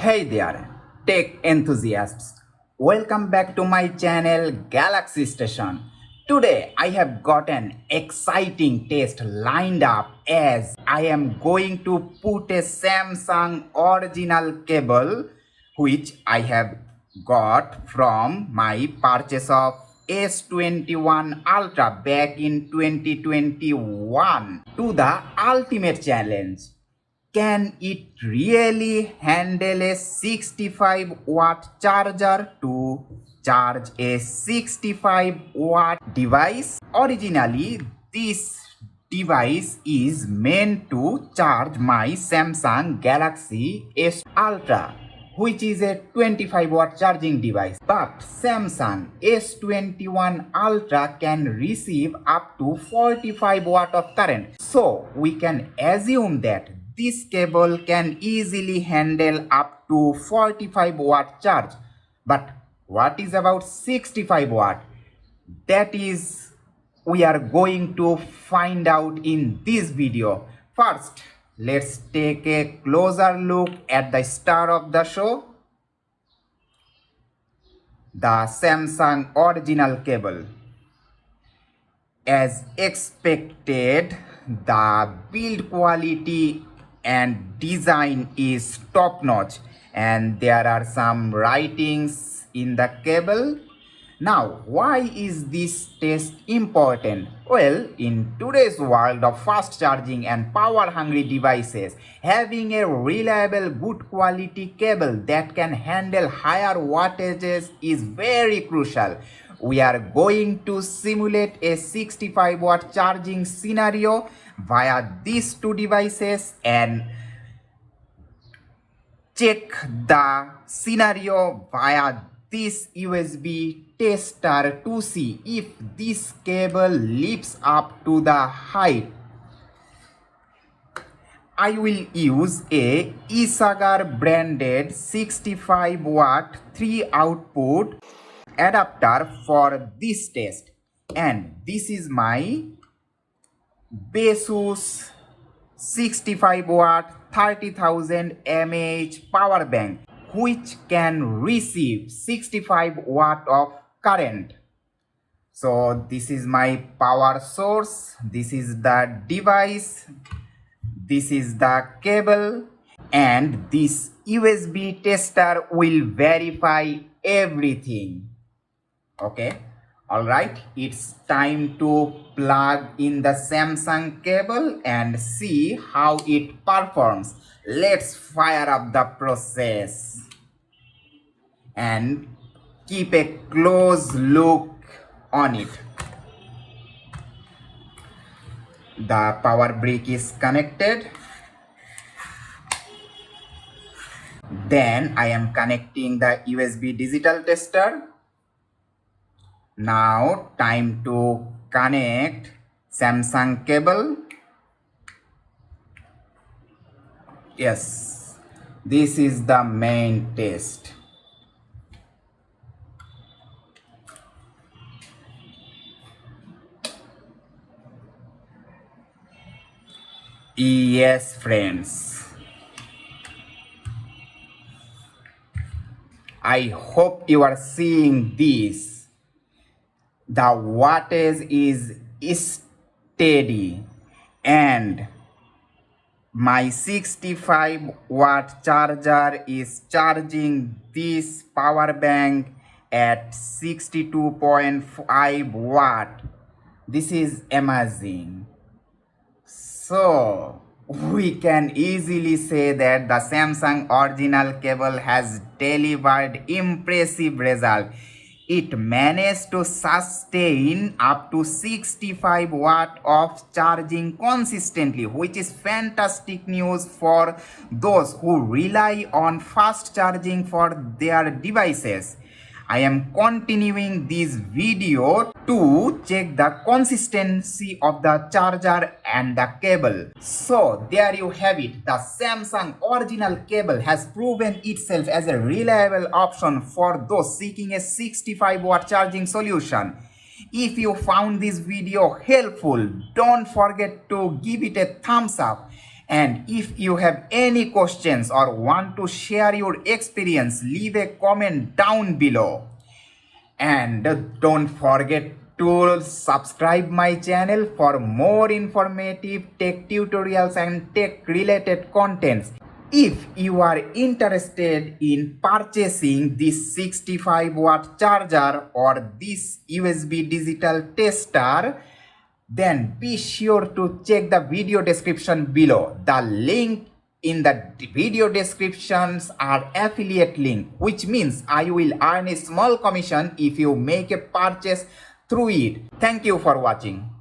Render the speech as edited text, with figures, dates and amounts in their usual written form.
Hey there, tech enthusiasts. Welcome back to my channel Galaxy Station. Today I have got an exciting test lined up as I am going to put a Samsung original cable which I have got from my purchase of S21 Ultra back in 2021 to the ultimate challenge. Can it really handle a 65-watt charger to charge a 65-watt device? Originally, this device is meant to charge my Samsung Galaxy S Ultra, which is a 25-watt charging device. But Samsung S21 Ultra can receive up to 45 watt of current. So we can assume that this cable can easily handle up to 45 watt charge. But what is about 65 watt? That is, we are going to find out in this video. First, let's take a closer look at the star of the show, the Samsung original cable. As expected, the build quality and design is top notch, and there are some writings in the cable. Now, why is this test important? Well, in today's world of fast charging and power hungry devices, having a reliable, good quality cable that can handle higher wattages is very crucial. We are going to simulate a 65 watt charging scenario via these two devices and check the scenario via this USB tester to see if this cable lives up to the height. I will use a Isagar branded 65 watt 3 output adapter for this test, and this is my Asus 65 watt 30,000 mAh power bank, which can receive 65 watt of current. So this is my power source, this is the device, this is the cable, and this USB tester will verify everything. Okay, all right, it's time to plug in the Samsung cable and see how it performs. Let's fire up the process and keep a close look on it. The power brick is connected. Then I am connecting the USB digital tester. Now time to connect Samsung cable. Yes, this is the main test. Yes, friends, I hope you are seeing this. The wattage is steady and my 65 watt charger is charging this power bank at 62.5 watt. This is amazing. So we can easily say that the Samsung original cable has delivered impressive result. It managed to sustain up to 65 watt of charging consistently, which is fantastic news for those who rely on fast charging for their devices. I am continuing this video to check the consistency of the charger and the cable. So there you have it. The Samsung original cable has proven itself as a reliable option for those seeking a 65 watt charging solution. If you found this video helpful, don't forget to give it a thumbs up And if you have any questions or want to share your experience, leave a comment down below. And don't forget to subscribe my channel for more informative tech tutorials and tech related contents. If you are interested in purchasing this 65-watt charger or this USB digital tester, then be sure to check the video description below. The link in the video descriptions are affiliate link, which means I will earn a small commission if you make a purchase through it. Thank you for watching.